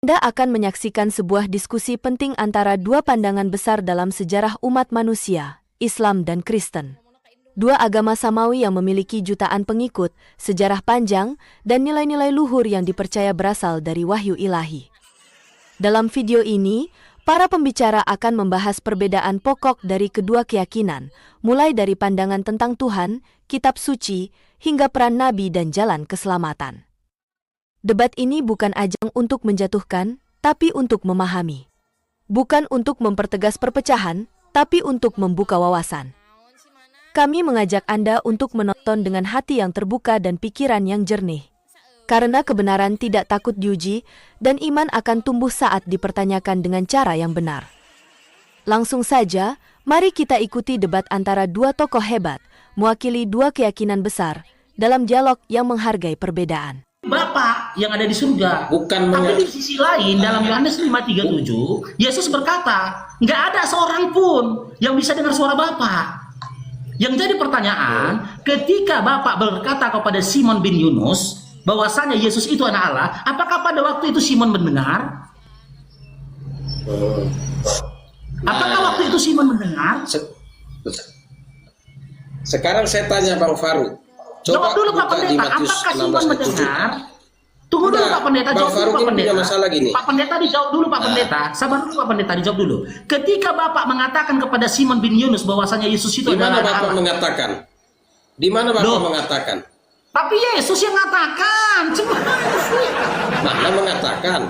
Anda akan menyaksikan sebuah diskusi penting antara dua pandangan besar dalam sejarah umat manusia, Islam dan Kristen. Dua agama samawi yang memiliki jutaan pengikut, sejarah panjang, dan nilai-nilai luhur yang dipercaya berasal dari wahyu ilahi. Dalam video ini, para pembicara akan membahas perbedaan pokok dari kedua keyakinan, mulai dari pandangan tentang Tuhan, kitab suci, hingga peran nabi dan jalan keselamatan. Debat ini bukan ajang untuk menjatuhkan, tapi untuk memahami. Bukan untuk mempertegas perpecahan, tapi untuk membuka wawasan. Kami mengajak Anda untuk menonton dengan hati yang terbuka dan pikiran yang jernih. Karena kebenaran tidak takut diuji, dan iman akan tumbuh saat dipertanyakan dengan cara yang benar. Langsung saja, mari kita ikuti debat antara dua tokoh hebat, mewakili dua keyakinan besar, dalam dialog yang menghargai perbedaan. Bapa yang ada di surga. Bukan tapi di sisi lain dalam Yohanes 5:37 Yesus berkata, nggak ada seorang pun yang bisa dengar suara Bapa. Yang jadi pertanyaan, ketika Bapa berkata kepada Simon bin Yunus bahwasanya Yesus itu anak Allah, apakah pada waktu itu Simon mendengar? Apakah waktu itu Simon mendengar? Sekarang saya tanya Bang Faruk. Jawab dulu Pak Pendeta, apakah Simon mendengar? Tunggu dulu Pak Pendeta, jawab dulu Pak Pendeta. Masalah gini. Pak Pendeta dijawab dulu Pak Pendeta. Sabar dulu Pak Pendeta, dijawab dulu. Ketika Bapak mengatakan kepada Simon bin Yunus bahwasanya Yesus itu adalah Bapak Allah. mengatakan? Di mana Bapak mengatakan? Tapi Yesus yang mengatakan. Mana mengatakan?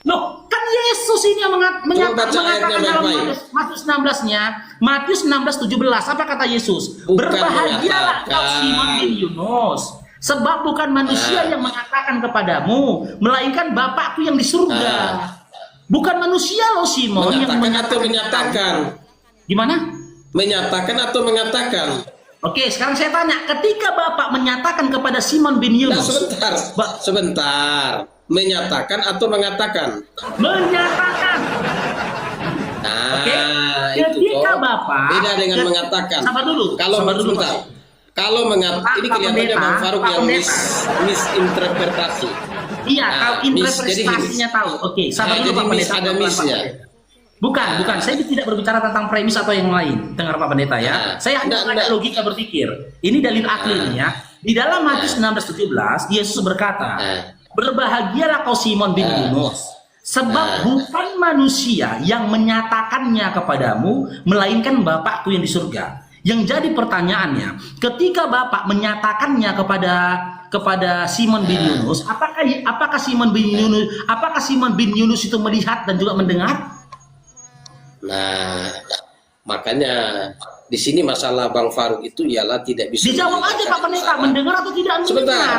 Loh, kan Yesus ini yang mengatakan dalam Matius 16-nya, Matius 16:17, apa kata Yesus? Bukan Berbahagialah kau Simon bin Yunus, sebab bukan manusia yang mengatakan kepadamu, melainkan Bapakku yang di surga. Bukan manusia loh Simon yang atau menyatakan. Gimana? Menyatakan atau mengatakan? Oke, sekarang saya tanya, ketika Bapak menyatakan kepada Simon bin Yunus. Nah, sebentar. Menyatakan atau mengatakan? Menyatakan. Nah, oke. Itu ketika Bapak beda dengan mengatakan. Sabar dulu. Kalau Pak. Kalau mengatakan ini kelihatannya Bang Faruk yang misinterpretasi. Iya, kalau interpretasinya tahu. Oke, sabar dulu Pak Pendeta. Ada misnya. Bukan. Saya tidak berbicara tentang premis atau yang lain. Dengar Pak Pendeta ya. Saya hanya ada logika berpikir. Ini dalil akli ya. Di dalam Matius 16:17, Yesus berkata, berbahagialah kau Simon bin Yunus, sebab bukan manusia yang menyatakannya kepadamu, melainkan Bapakku yang di surga. Yang jadi pertanyaannya, ketika Bapak menyatakannya kepada Simon bin Yunus, apakah Simon bin Yunus itu melihat dan juga mendengar? Nah, makanya di sini masalah Bang Faruk itu ialah tidak bisa dijawab aja Pak Pendeta, mendengar atau tidak mendengar? Sebentar.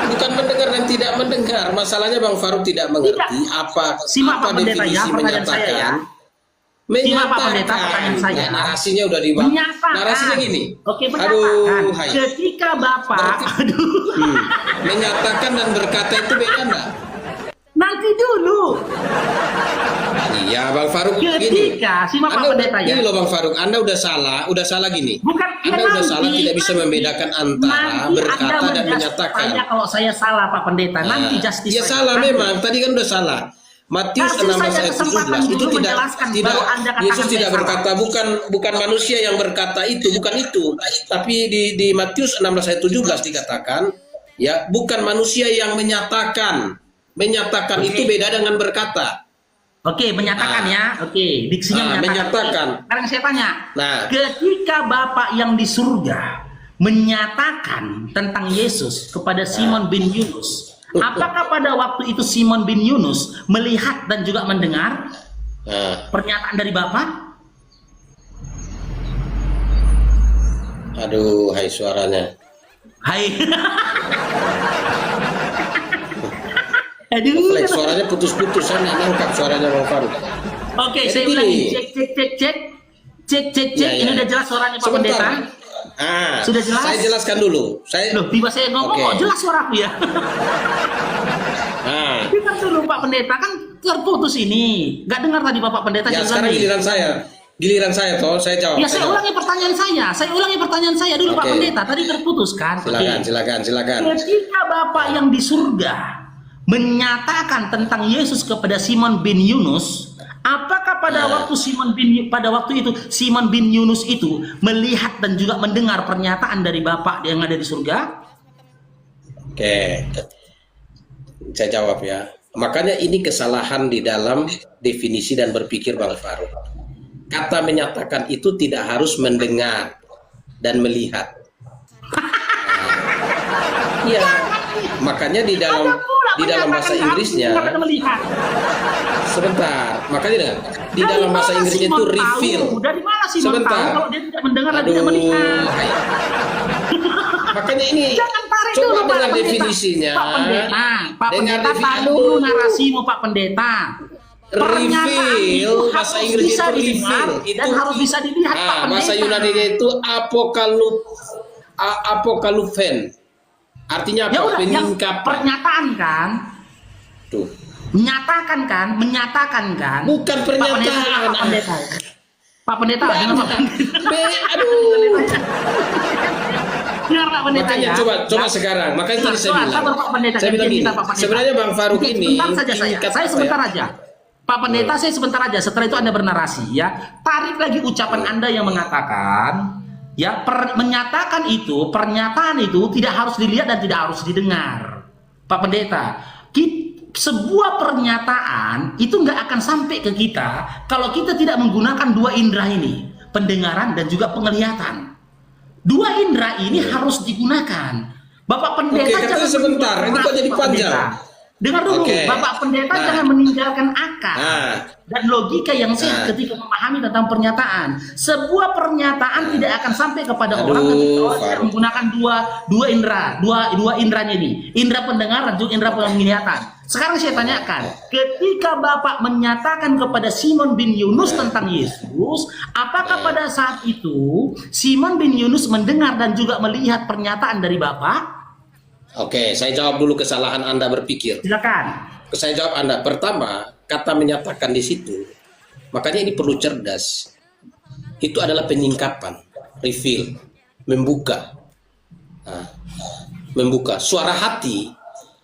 Bukan mendengar dan tidak mendengar. Masalahnya Bang Faruk tidak mengerti apa definisi menyatakan. Simak Pak Pendeta, pertanyaan saya. Narasinya udah dibawa. Narasinya gini. Oke, menyatakan. Ketika Bapak menyatakan dan berkata itu beda enggak? Nanti dulu. Iya Bang Faruk ketika simak Pak Pendeta ya. Ini loh Bang Faruk, Anda udah salah gini. Bukan, Anda udah salah, tidak bisa membedakan antara berkata dan menyatakan. Kalau saya salah Pak Pendeta, nanti justice. Ya salah memang, tadi kan udah salah. Matius 16 ayat 17 itu tidak Yesus tidak berkata bukan manusia yang berkata itu, bukan itu. Tapi di Matius 16 ayat 17 dikatakan ya, bukan manusia yang menyatakan. Menyatakan itu beda dengan berkata. Oke, menyatakan ya. Oke, diksinya menyatakan. Sekarang saya tanya. Ketika Bapak yang di surga menyatakan tentang Yesus kepada Simon bin Yunus, apakah pada waktu itu Simon bin Yunus melihat dan juga mendengar pernyataan dari Bapak? Aduh, hai suaranya. Hai. Aduh, suaranya putus-putus, saya nggak nangkap suaranya Bang Faruk. Oke, saya ulangi. Cek. Ini udah jelas suaranya Pak Pendeta? Sudah jelas? Saya jelaskan dulu. Loh, tiba saya ngomong, jelas suaraku ya. Dengar dulu Pak Pendeta, kan terputus ini. Nggak dengar tadi Bapak Pendeta. Ya, sekarang giliran saya toh, saya jawab. Ya, saya ulangi pertanyaan saya dulu Pak Pendeta. Tadi terputus kan? Silakan. Ketika Bapak yang di surga menyatakan tentang Yesus kepada Simon bin Yunus, apakah pada waktu itu Simon bin Yunus itu melihat dan juga mendengar pernyataan dari Bapa yang ada di surga? Oke, saya jawab ya. Makanya ini kesalahan di dalam definisi dan berpikir Bang Farouk. Kata menyatakan itu tidak harus mendengar dan melihat. Iya, makanya di dalam bahasa Inggrisnya, sebentar, makanya di dalam bahasa Inggrisnya itu reveal. Dari mana sih sebentar, kalau dia tidak mendengar dan tidak melihat? Makanya ini coba dengar definisinya. Pak Pendeta, tahan dulu narasimu Pak Pendeta. Reveal, bahasa Inggris itu reveal, dan harus bisa dilihat Pak Pendeta. Bahasa Yunani itu apokalupen. Artinya Ya apa? udah, yang Peningkapan. pernyataan kan? Tuh. Menyatakan kan? Bukan pernyataan. Pak Pendeta, dengar Pak Pendeta. Aduh. Dengar Pak Pendeta. Makanya coba sekarang. Makanya tadi saya bilang. Saya bilang gini. Sebenarnya Bang Farouk ini. Sebentar saja saya sebentar aja. Pak Pendeta, saya sebentar aja. Setelah itu Anda bernarasi ya. Tarik lagi ucapan Anda yang mengatakan ya, menyatakan itu, pernyataan itu tidak harus dilihat dan tidak harus didengar. Pak Pendeta, sebuah pernyataan itu nggak akan sampai ke kita kalau kita tidak menggunakan dua indera ini, pendengaran dan juga penglihatan. Dua indera ini harus digunakan. Bapak Pendeta, Oke, katanya sebentar, ini kok jadi panjang. Dengar dulu, Bapak Pendeta jangan meninggalkan akal dan logika yang sehat ketika memahami tentang pernyataan. Sebuah pernyataan tidak akan sampai kepada orang ketika orang tidak menggunakan dua inderanya ini, indera pendengaran dan juga indera penglihatan. Sekarang saya tanyakan, ketika Bapak menyatakan kepada Simon bin Yunus tentang Yesus, apakah pada saat itu Simon bin Yunus mendengar dan juga melihat pernyataan dari Bapak? Oke, saya jawab dulu kesalahan Anda berpikir. Silakan. Saya jawab Anda. Pertama, kata menyatakan di situ, makanya ini perlu cerdas. Itu adalah penyingkapan, reveal, membuka. Nah, membuka. Suara hati,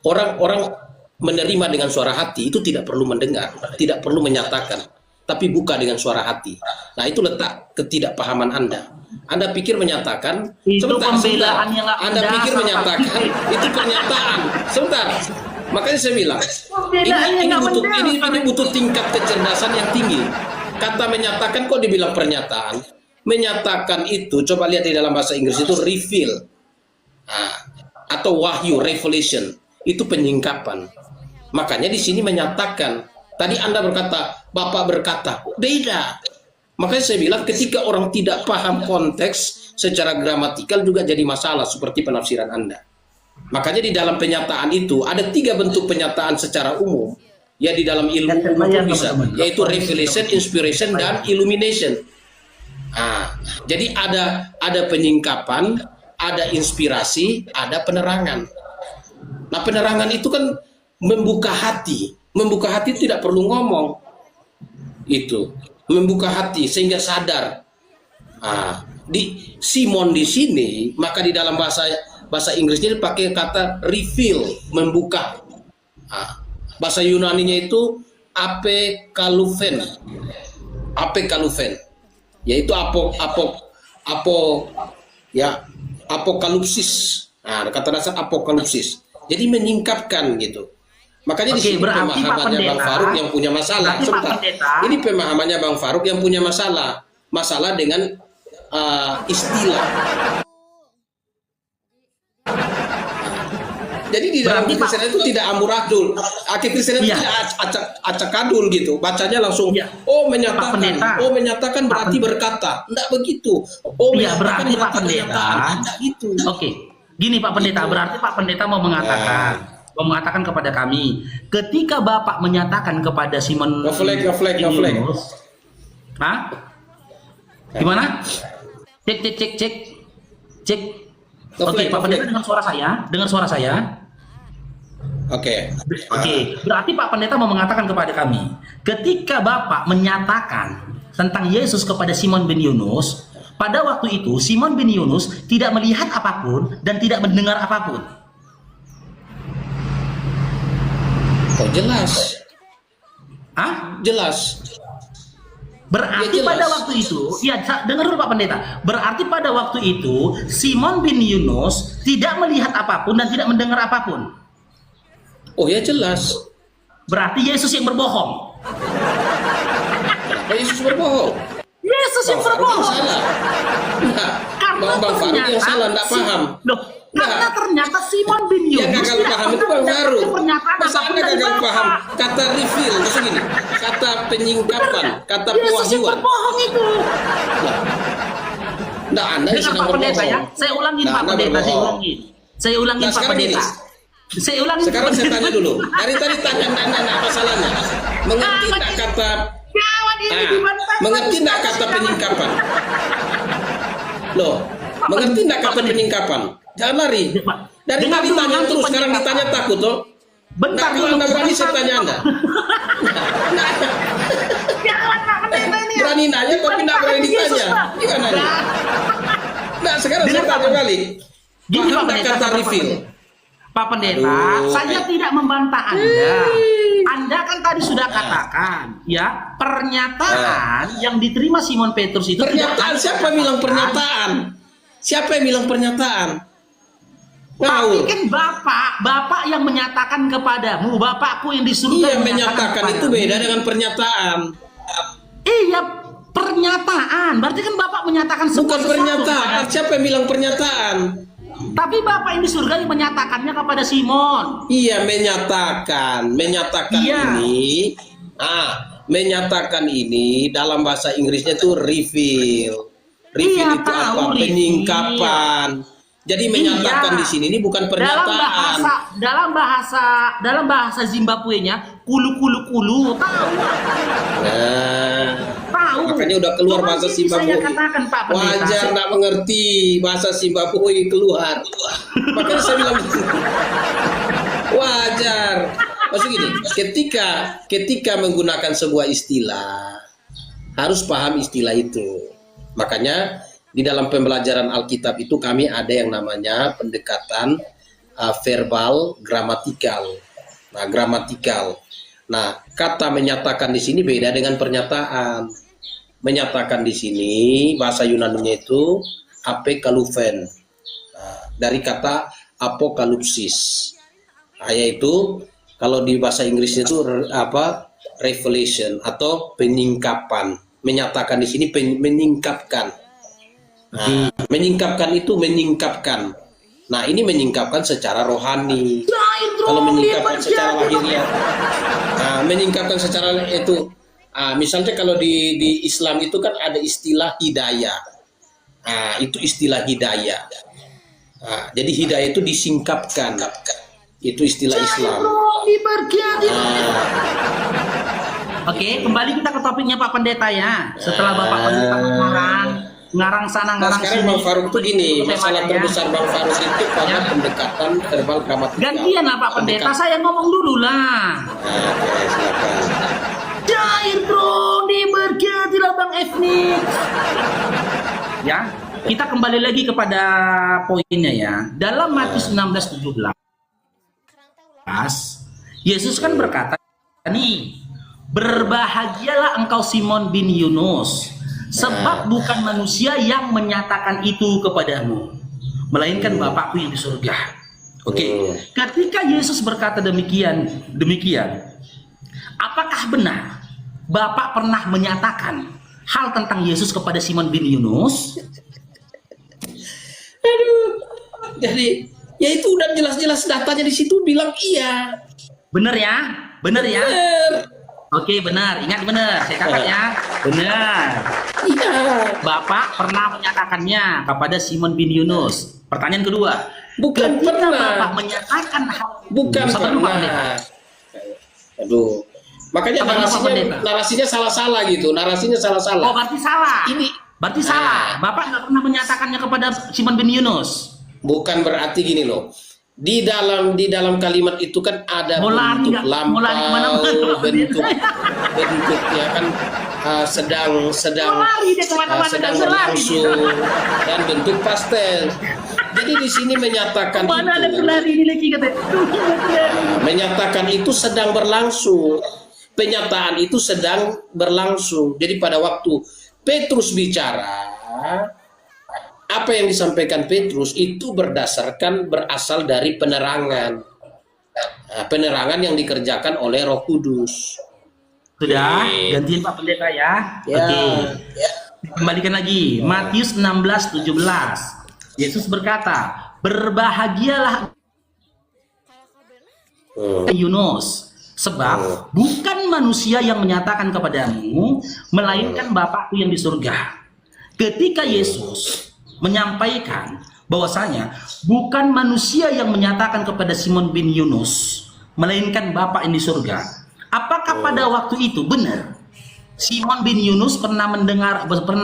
orang-orang menerima dengan suara hati itu tidak perlu mendengar, tidak perlu menyatakan, tapi buka dengan suara hati. Nah, itu letak ketidakpahaman Anda. Anda pikir menyatakan, itu pembelaan yang Anda pikir menyatakan itu pernyataan. Sebentar. Makanya saya bilang, ini butuh tingkat kecerdasan yang tinggi. Kata menyatakan kok dibilang pernyataan? Menyatakan itu, coba lihat di dalam bahasa Inggris itu reveal. Atau wahyu, revelation. Itu penyingkapan. Makanya di sini menyatakan. Tadi Anda berkata, Bapak berkata, beda. Makanya saya bilang ketika orang tidak paham konteks secara gramatikal juga jadi masalah seperti penafsiran Anda. Makanya di dalam penyataan itu ada 3 bentuk penyataan secara umum. Ya di dalam ilmu umum pun bisa, yaitu revelation, inspiration, dan illumination. Jadi ada penyingkapan, ada inspirasi, ada penerangan. Nah, penerangan itu kan membuka hati. Membuka hati tidak perlu ngomong. Itu membuka hati sehingga sadar. Di Simon di sini, maka di dalam bahasa Inggrisnya dipakai kata reveal, membuka. Bahasa Yunaninya itu apekalufen, yaitu apokalipsis. Kata dasar apokalipsis. Jadi menyingkapkan gitu. Makanya di sini pemahamannya Bang Farouk yang punya masalah. Ini pemahamannya Bang Farouk yang punya masalah. Masalah dengan istilah. Jadi di dalam Kristen itu tidak amburadul. Kristen itu tidak acak-adul gitu. Bacanya langsung, menyatakan berarti berkata. Tidak begitu. Menyatakan berarti Pak Pendeta. Tidak gitu. Oke. Gini Pak Pendeta, berarti Pak Pendeta mau mengatakan kepada kami, ketika Bapak menyatakan kepada Simon Yunus, gimana? Cek. Oke, Pak Pendeta dengar suara saya. Oke. Berarti Pak Pendeta mau mengatakan kepada kami, ketika Bapak menyatakan tentang Yesus kepada Simon bin Yunus, pada waktu itu Simon bin Yunus tidak melihat apapun dan tidak mendengar apapun. Oh, jelas. Hah? Jelas. Berarti Ya, pada jelas. waktu itu, ya dengar dulu Pak Pendeta. Berarti pada waktu itu Simon bin Yunus tidak melihat apapun dan tidak mendengar apapun. Oh ya jelas. Berarti Yesus yang berbohong. Kenapa Yesus berbohong? Yesus yang Bang Faruk yang berbohong. salah. Nah, Karena Bang Faruk yang ternyata salah, enggak paham. Loh, karena ternyata Simon bin Yang Yunus gagal tidak paham itu pernah Bang mendapatkan Faruk. pernyataan Masa apapun Anda dari gagal Bapa. paham kata reveal, maksud gini, kata penyingkapan, kata Yesus yang pewahyuan. berbohong itu. Nah, Anda yang Dengar sedang Pak Pendeta ya, berbohong. saya ulangin Nah, Pak Anda Pendeta, saya berbohong. ulangin. Saya ulangin Nah, Pak sekarang Pendeta. gini. Saya ulangin Sekarang Pak saya Pendeta. tanya dulu. Dari tadi tanya enggak masalahnya. Mengerti enggak kata Kawan ini dibantah. mengerti enggak kata penyingkapan? Loh, mengerti enggak kata penyingkapan? Jangan lari. Dari Dengar tadi dulu, tanya nanti terus, sekarang penyingkapan. ditanya takut toh? Bentar Nah, kalau dulu. Anda berani saya tanya Anda. Jangan Pak Pendeta ini. Berani nanya tapi enggak berani ditanya. Gimana nih? Nah, sekarang saya tanya balik. Gini Pak Paham enggak Pendeta, kata Pak reveal? Pak Pendeta, Aduh, saya tidak membantah Anda. Anda kan tadi sudah katakan, ya, pernyataan yang diterima Simon Petrus itu Pernyataan siapa bilang pernyataan? Siapa yang bilang pernyataan? Tapi Tahu. kan Bapak yang menyatakan kepadamu, Bapakku yang di surga Iya, menyatakan itu kepadamu. beda dengan pernyataan. Iya, pernyataan. Berarti kan Bapak menyatakan Bukan sesuatu pernyataan. kepada- Siapa yang bilang pernyataan? Tapi Bapak yang di surga yang menyatakannya kepada Simon. Iya, menyatakan. Menyatakan Iya. ini. Menyatakan ini dalam bahasa Inggrisnya itu reveal. Reveal Iya, itu tahu, apa? reveal. Penyingkapan. Jadi menyatakan Iya. di sini ini bukan pernyataan. Dalam bahasa Zimbabwe-nya kulu. Tahu. Nah, Tahu. makanya udah keluar Cuma bahasa ini Zimbabwe. Saya katakan Pak Pendeta. Wajar nggak mengerti bahasa Zimbabwe keluar. Makanya saya bilang gitu. Wajar. Maksud gini, ketika menggunakan sebuah istilah harus paham istilah itu. Makanya di dalam pembelajaran Alkitab itu kami ada yang namanya pendekatan verbal gramatikal. Nah, gramatikal. Nah, kata menyatakan di sini beda dengan pernyataan. Menyatakan di sini bahasa Yunaninya itu apekalufen. Nah, dari kata apokalipsis. Nah, yaitu kalau di bahasa Inggrisnya itu revelation atau penyingkapan. Menyatakan di sini menyingkapkan. Nah, menyingkapkan itu menyingkapkan. Nah, ini menyingkapkan secara rohani. Kalau menyingkapkan secara lahiriah, menyingkapkan secara itu, misalnya kalau di Islam itu kan ada istilah hidayah. Itu istilah hidayah. Jadi hidayah itu disingkapkan. Itu istilah Islam. Oke, kembali kita ke topiknya Pak Pendeta ya. Setelah Bapak Pendeta ngarang sana Nah, ngarang sekarang sini. Bang Faruk itu gini, masalah Temanya. terbesar Bang Faruk itu pada pendekatan verbal gramatikal. Gantian lah Pak Pendeta, saya ngomong dulu lah. Oke, silakan. Cair dong, diberkatilah Bang Efnik. Ya, kita kembali lagi kepada poinnya ya. Dalam Matius 16:17, Yesus kan berkata nih, berbahagialah engkau Simon bin Yunus, sebab bukan manusia yang menyatakan itu kepadamu, melainkan Bapakku yang di surga. Oke, ketika Yesus berkata demikian, apakah benar Bapak pernah menyatakan hal tentang Yesus kepada Simon bin Yunus? Aduh. Jadi ya itu udah jelas-jelas datanya di situ bilang iya. Benar ya? Benar ya? Bener. Oke, benar. Ingat benar. Saya catat ya. Benar. Iya. Bapak pernah menyatakannya kepada Simon bin Yunus. Pertanyaan kedua. Bukan Ketika pernah. Bapak menyatakan hal Bukan Sabar dulu, Pak Pendeta. pernah. Aduh. Makanya Sabar dulu, Pak Pendeta. narasinya salah-salah gitu. Narasinya Oh, salah-salah. berarti salah. Berarti salah. Bapak nggak pernah menyatakannya kepada Simon bin Yunus. Bukan berarti gini loh. Di dalam kalimat itu kan ada Mau lari bentuk nggak? Mau lari kemana-mana, lampau, Pak Pendeta. bentuk ya kan sedang Mau lari dia kemana-mana, sedang nggak bisa lari berlangsung dan bentuk pastel. Jadi di sini menyatakan Mana ada itu, pelari ini lagi katanya. menyatakan itu sedang berlangsung. Penyataan itu sedang berlangsung. Jadi pada waktu Petrus bicara, apa yang disampaikan Petrus itu berasal dari penerangan. Nah, penerangan yang dikerjakan oleh Roh Kudus. Sudah, gantiin Pak Pendeta ya. Oke. Kembalikan lagi. Matius 16:17. Yesus berkata, berbahagialah Yunus, sebab bukan manusia yang menyatakan kepadamu, melainkan Bapakku yang di surga. Ketika Yesus menyampaikan bahwasanya bukan manusia yang menyatakan kepada Simon bin Yunus, melainkan Bapa yang di surga. Apakah pada waktu itu benar Simon bin Yunus pernah mendengar, apakah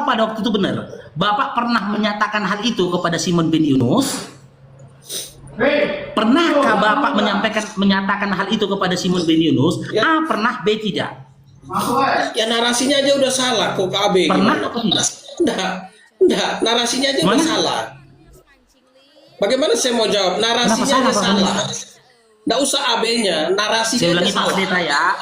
pada waktu itu benar Bapak pernah menyatakan hal itu kepada Simon bin Yunus? Pernahkah Bapak menyatakan hal itu kepada Simon bin Yunus? A, pernah, B, tidak. Ya narasinya aja udah salah kok KB. Pernah atau tidak? Enggak, narasinya aja udah salah. Bagaimana saya mau jawab? Narasinya aja salah. Enggak usah AB-nya, narasinya saya ulangi aja Pak salah. Pendeta ya.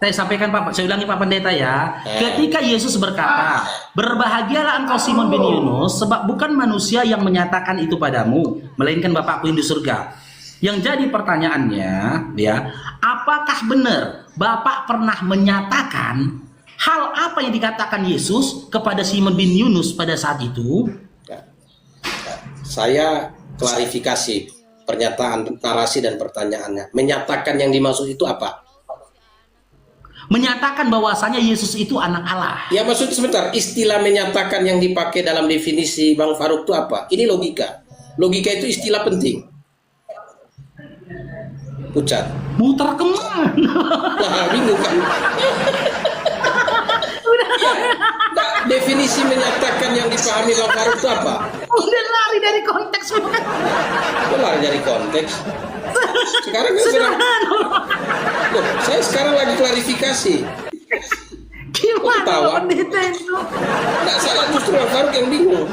Saya sampaikan Pak, saya ulangi Pak Pendeta ya. Ketika Yesus berkata, berbahagialah engkau Simon bin Yunus, sebab bukan manusia yang menyatakan itu padamu, melainkan Bapakku yang di surga. Yang jadi pertanyaannya, ya, apakah benar Bapak pernah menyatakan hal apa yang dikatakan Yesus kepada Simon bin Yunus pada saat itu? Saya klarifikasi pernyataan, narasi dan pertanyaannya. Menyatakan yang dimaksud itu apa? Menyatakan bahwasanya Yesus itu anak Allah. Ya maksud sebentar, istilah menyatakan yang dipakai dalam definisi Bang Faruk itu apa? Ini logika. Logika itu istilah penting. Pucat. Muter kemana? Nah, bingung kan? Nah, definisi menyatakan yang dipahami Bang Faruk itu apa? Udah lari dari konteks. Kok lari dari konteks? Sekarang kan sedang... Loh, saya sekarang lagi klarifikasi. Gimana Ketawa. pendeta itu? Nggak, saya justru Bang Faruk yang bingung.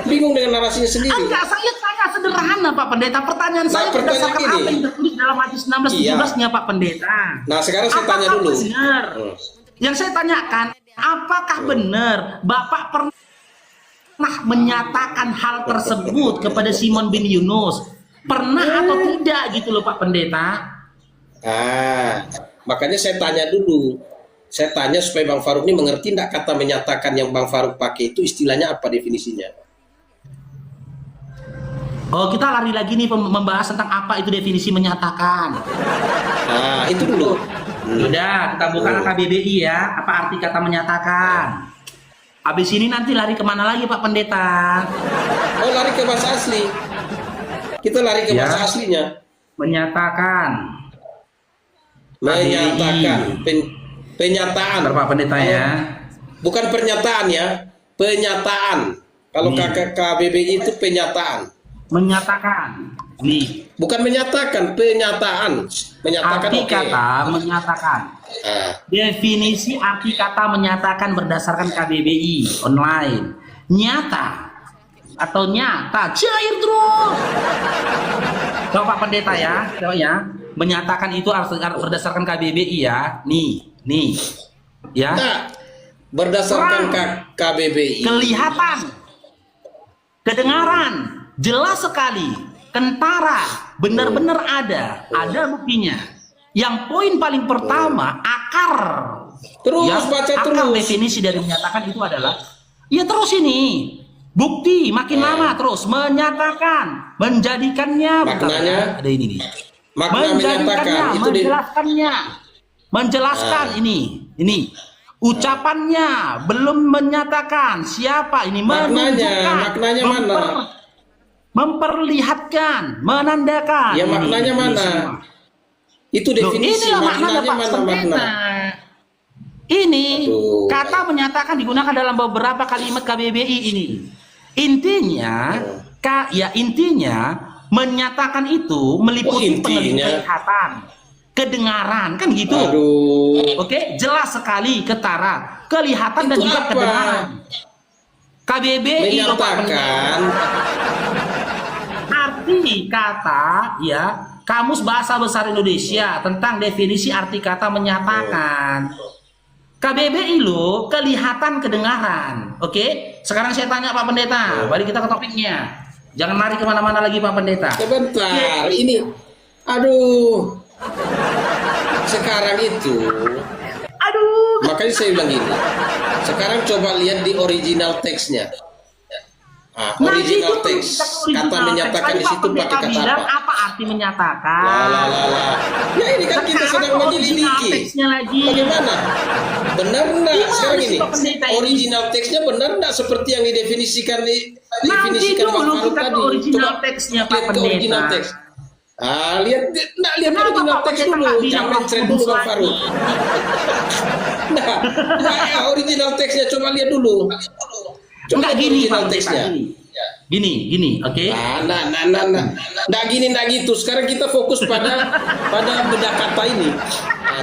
Bingung dengan narasinya sendiri. Enggak, saya tanya sederhana Pak Pendeta. Pertanyaan saya pertanyaan berdasarkan gini. apa yang tertulis dalam Matius 16:17-nya Pak Pendeta. Nah, sekarang saya tanya Apakah dulu. benar? Yang saya tanyakan, apakah benar Bapak pernah menyatakan hal tersebut kepada Simon bin Yunus? Pernah atau tidak gitu loh Pak Pendeta? Ah, makanya saya tanya dulu. Saya tanya supaya Bang Faruk ini mengerti enggak kata menyatakan yang Bang Faruk pakai itu istilahnya apa definisinya? Oh, kita lari lagi nih membahas tentang apa itu definisi menyatakan. Nah, itu dulu. Udah, kita buka KBBI ya. Apa arti kata menyatakan? Habis ini nanti lari kemana lagi Pak Pendeta? Oh, lari ke bahasa asli. Kita lari ke Ya. bahasa aslinya. Menyatakan. Menyatakan. Penyataan. Pak Pendeta ya. Bukan pernyataan ya. Penyataan. Kalau KBBI itu penyataan. Menyatakan. Nih. Bukan menyatakan, penyataan. Menyatakan Arti oke. kata menyatakan. Definisi arti kata menyatakan berdasarkan KBBI online. Nyata atau nyata, cair terus. Coba Pak Pendeta ya, coba ya. Menyatakan itu berdasarkan KBBI ya. Nih, ya. Nah, berdasarkan KBBI. Kelihatan, kedengaran, jelas sekali, kentara, benar-benar ada buktinya. Yang poin paling pertama, akar. Terus Ya, baca akar terus. definisi dari menyatakan itu adalah, ya terus ini, bukti makin lama terus menyatakan, menjadikannya. Maknanya? Ada ini nih. Makna menyatakan itu menjelaskan ini ucapannya belum menyatakan siapa ini, menunjukkan, maknanya mana? memperlihatkan, menandakan. Ya maknanya mana? semua. Itu definisi. Inilah maknanya Pak mana Pendeta. makna? Ini Aduh. kata menyatakan digunakan dalam beberapa kalimat KBBI ini. Intinya, intinya menyatakan itu meliputi penglihatan, kedengaran, kan gitu. Aduh. Oke, jelas sekali ketara, kelihatan dan Itu juga apa? kedengaran. KBBI loh, Pak Pendeta. menyatakan Arti kata ya Kamus Bahasa Besar Indonesia tentang definisi arti kata menyatakan. KBBI lo kelihatan kedengaran. Oke, sekarang saya tanya Pak Pendeta, balik kita ke topiknya. Jangan lari kemana-mana lagi Pak Pendeta. sebentar ini, aduh, sekarang itu, Aduh, makanya saya bilang gini, sekarang coba lihat di original teksnya. Original teks, kata menyatakan di situ pakai kata apa? Apa arti menyatakan? Lah. Ya ini kan kita sedang menyelidiki. Bagaimana? Benar enggak? Sekarang ini original teksnya benar enggak seperti yang didefinisikan Nanti Bang dulu Faruk kita tadi? ke original Coba teksnya Pak lihat ke original Pendeta. teks. Lihat Kenapa original Pak teks Pendeta dulu. nggak bilang Jangan Roh mencret dulu Kudus Bang lagi? Faruk. Original teksnya coba lihat dulu. Enggak lihat gini original Pak Pendeta, teksnya. gini, oke? Nggak gini, nggak gitu. Sekarang kita fokus pada bedah kata ini.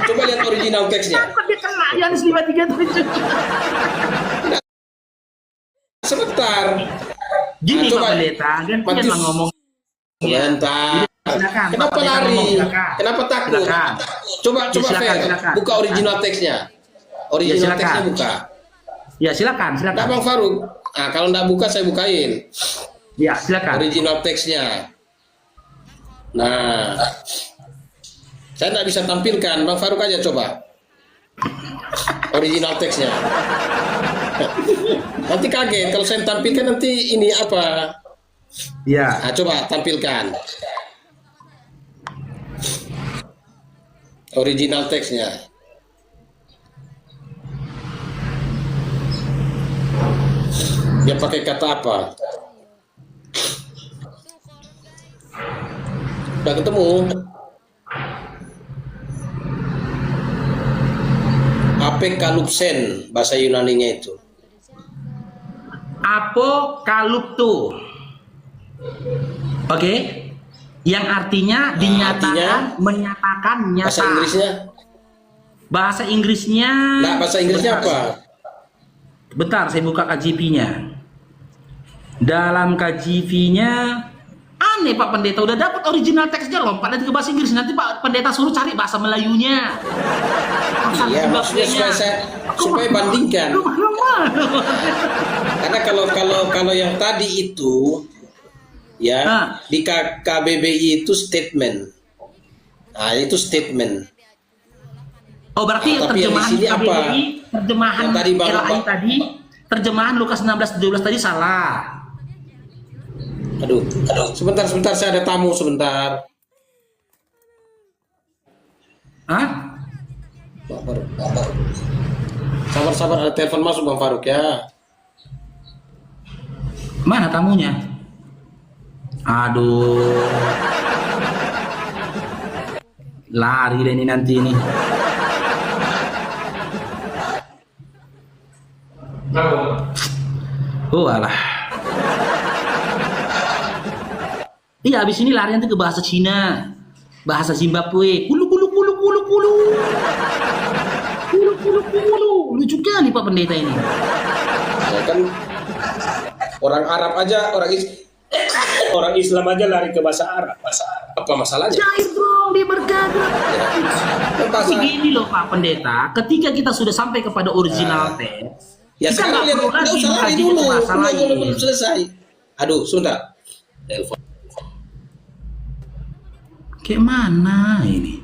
Coba lihat original teksnya. Dia kena yang 537. Sebentar. Gini Pak coba. Pendeta, gantian Matius. lah ngomong. Sebentar. Silakan, Kenapa Pak Pendeta lari? ngomong, silakan. Kenapa takut? Silakan. Coba Silakan, Fer, silakan. buka original teksnya. Original silakan. teksnya buka. Ya silakan. Nggak Bang Faruk. Kalau nggak buka saya bukain. Ya silakan. Original teksnya. Nah, saya nggak bisa tampilkan. Bang Faruk aja coba. Original teksnya. Nanti kaget kalau saya tampilkan nanti ini apa? Ya. Coba tampilkan. Original teksnya. Dia pakai kata apa? Udah ketemu? Apokalupsen bahasa Yunaninya itu. Apokalupto. Oke. Yang artinya dinyatakan, menyatakan nyata. Bahasa Inggrisnya? Bahasa Inggrisnya. Nah, bahasa Inggrisnya apa? Bentar, saya buka KJP-nya. Dalam KJP-nya aneh Pak Pendeta, udah dapat original teksnya lompat nanti ke bahasa Inggris, nanti Pak Pendeta suruh cari bahasa Melayunya. Iya, maksudnya supaya bandingkan. Karena kalau yang tadi itu ya di KBBI itu statement. Nah, itu statement. Oh, berarti tapi yang di terjemahan sini apa? KBBI, terjemahan Yang tadi LAI tadi, terjemahan Lukas 16:17 tadi salah. Aduh, sebentar saya ada tamu sebentar. Hah? Bang Faruk. Sabar, ada telepon masuk Bang Faruk ya. Mana tamunya? Aduh. Lari deh ini nanti ini. Oh alah. Iya, habis ini lari nanti ke bahasa Cina, bahasa Zimbabwe. Kulu. Lucu kali Pak Pendeta ini. Ya kan orang Arab aja, orang Islam aja lari ke bahasa Arab. Apa masalahnya? Cair dong, dia bergabung. Bahasa, Begini loh Pak Pendeta, ketika kita sudah sampai kepada original teks, ya kita sekarang nggak perlu nggak lagi usah lari mengkaji dulu, bahasa lain. belum selesai. Aduh, sebentar. Telepon. Kayak mana ini?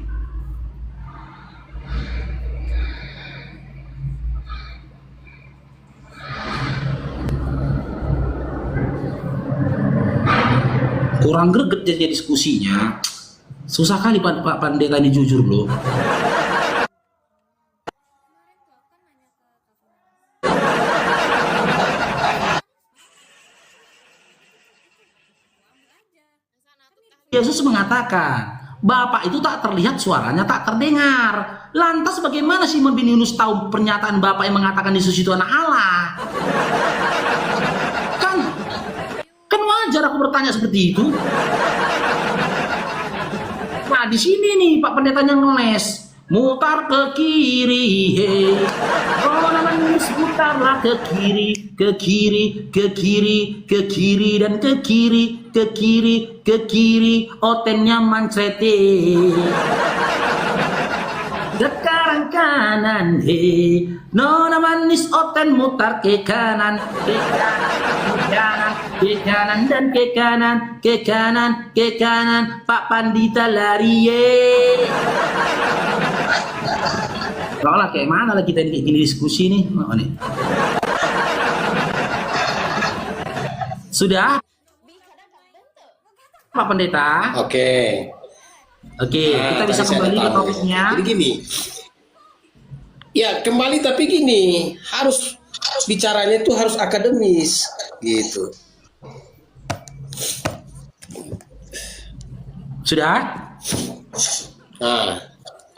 Kurang greget jadi diskusinya. Susah kali Pak Pendeta ini jujur loh. Yesus mengatakan, Bapa itu tak terlihat, suaranya tak terdengar. Lantas bagaimana Simon bin Yunus tahu pernyataan Bapa yang mengatakan Yesus itu anak Allah? Kan wajar aku bertanya seperti itu. Nah, di sini nih Pak Pendetanya ngeles. mutar ke kiri, hei. Nona manis mutarlah ke kiri, ke kiri, ke kiri, ke kiri dan ke kiri, ke kiri, ke kiri. Otennya mancrete. Sekarang kanan, hei. Nona manis oten mutar ke kanan, ke kanan, ke kanan, ke kanan dan ke kanan, ke kanan, ke kanan. Pak Pandita lari, ye. Soalnya kayak mana lah kita ini kayak gini diskusi nih. Oh, nih. Sudah? Pak Pendeta? Oke. Oke, kita bisa kembali ke topiknya. Jadi gini. Ya, kembali tapi gini, harus bicaranya itu harus akademis gitu. Sudah? Nah,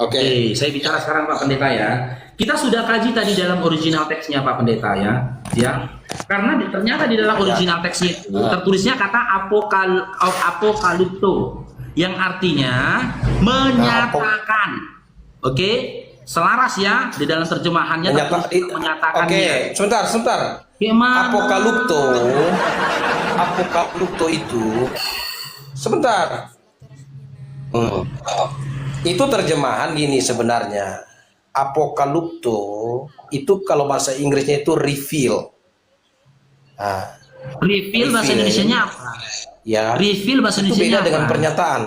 oke. Oke, saya bicara sekarang Pak Pendeta ya. Kita sudah kaji tadi dalam original teksnya Pak Pendeta ya. Karena ternyata di dalam original teksnya itu tertulisnya kata apokalipto yang artinya menyatakan. Oke, selaras ya di dalam terjemahannya menyatakan. Oke, sebentar. Gimana? Apokalipto itu sebentar. Itu terjemahan gini sebenarnya. Apokalipto itu kalau bahasa Inggrisnya itu reveal. Nah, reveal bahasa Indonesianya apa? Ya. Reveal bahasa Itu Indonesianya beda dengan apa? pernyataan.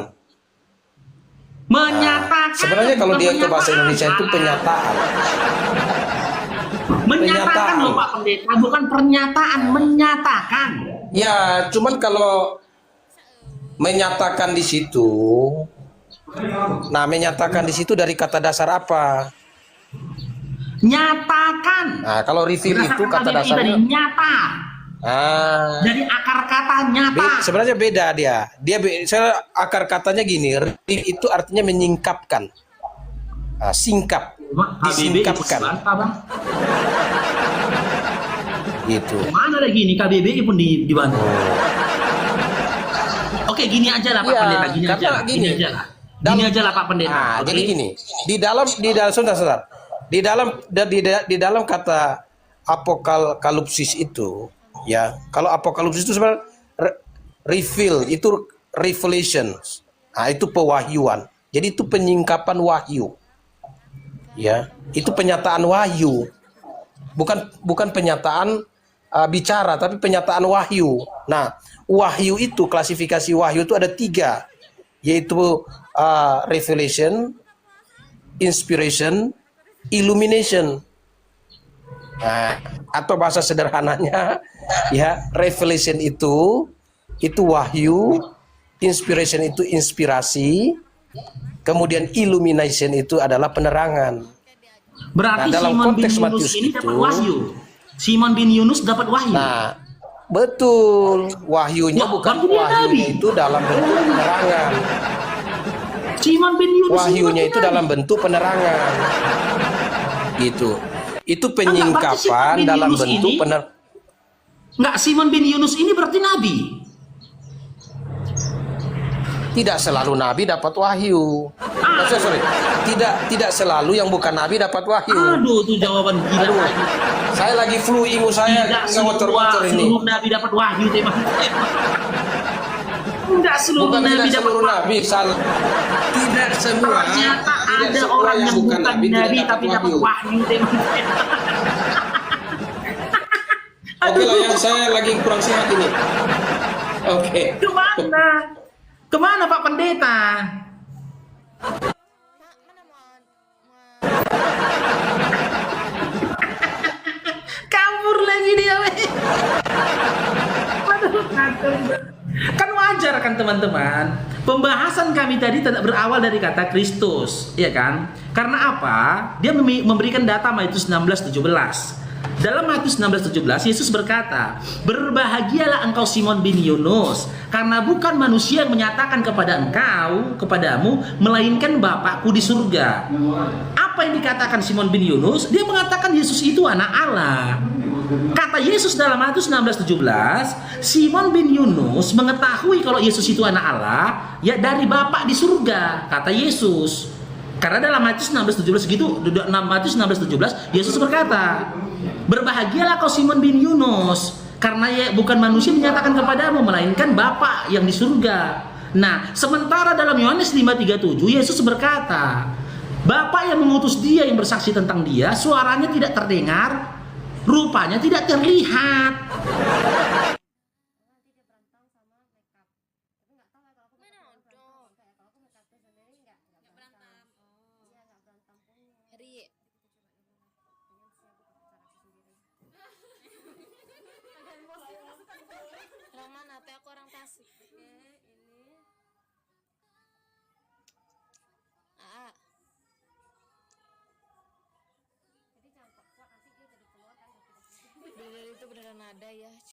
Menyatakan. Sebenarnya kalau dia ke bahasa Indonesia itu penyataan. Menyatakan loh Pak Pendeta, bukan pernyataan, menyatakan. Ya, cuman kalau menyatakan di situ, nah menyatakan di situ dari kata dasar apa? Nyatakan. Nah, kalau reveal itu kata dasarnya dari nyata. Dari akar kata nyata. Sebenarnya beda dia. Akar katanya gini, reveal itu artinya menyingkapkan. Singkap. Disingkapkan. Gitu. Mana lagi ini KBBI pun dibantu. Oke, gini aja lah Pak Pendeta, gini aja lah Pak Pendeta. Nah, jadi gini, di dalam sebentar. Di dalam kata apokalipsis itu, ya, kalau apokalipsis itu sebenarnya reveal, itu revelation. Nah, itu pewahyuan. Jadi itu penyingkapan wahyu. Ya, itu penyataan wahyu. Bukan penyataan bicara, tapi penyataan wahyu. Nah, wahyu itu, klasifikasi wahyu itu ada 3, yaitu revelation, inspiration, illumination. Nah, atau bahasa sederhananya, ya, revelation itu wahyu, inspiration itu inspirasi, kemudian illumination itu adalah penerangan. Berarti dalam Simon bin konteks Yunus Matius ini itu, dapat wahyu. Simon bin Yunus dapat wahyu. Nah, betul. Wahyunya bukan wahyunya itu dalam bentuk penerangan. Simon bin Yunus Wahyunya itu dalam bentuk penerangan. Gitu. Itu penyingkapan dalam bentuk penerangan. Enggak, Simon bin Yunus ini berarti nabi. Tidak selalu nabi dapat wahyu. Sorry. Tidak selalu yang bukan nabi dapat wahyu. Aduh, itu jawaban gila. Aduh, saya lagi flu, ingu saya nggak ngocor-ngocor ini. Seluruh nabi dapat wahyu, teman. Tidak seluruh Bukan nabi tidak dapat seluruh wahyu. nabi, tidak semua. Ternyata Tidak ada semua orang yang bukan nabi tidak tapi dapat wahyu, teman. Oke lah, yang saya lagi kurang sehat ini. Oke. Kemana Pak Pendeta? Kabur lagi dia. Kan wajar kan teman-teman. Pembahasan kami tadi tidak berawal dari kata Kristus, ya kan? Karena apa? Dia memberikan data Matius 16:17. Dalam Matius 16:17 Yesus berkata, "Berbahagialah engkau Simon bin Yunus, karena bukan manusia yang menyatakan kepadamu, melainkan Bapakku di surga." Apa yang dikatakan Simon bin Yunus? Dia mengatakan Yesus itu anak Allah. Kata Yesus dalam Matius 16:17, Simon bin Yunus mengetahui kalau Yesus itu anak Allah, ya dari Bapa di surga, kata Yesus. Karena dalam Matius 16:17 gitu, Matius 16:17 Yesus berkata, "Berbahagialah kau Simon bin Yunus, karena ya bukan manusia menyatakan kepadamu, melainkan Bapa yang di surga." Nah, sementara dalam Yohanes 5:37 Yesus berkata, Bapa yang mengutus dia yang bersaksi tentang dia, suaranya tidak terdengar, rupanya tidak terlihat. Orang mana? Aku orang Tasik. Aa. Jadi jangan kuat nanti dia jadi keluar kan. Itu beneran ada ya.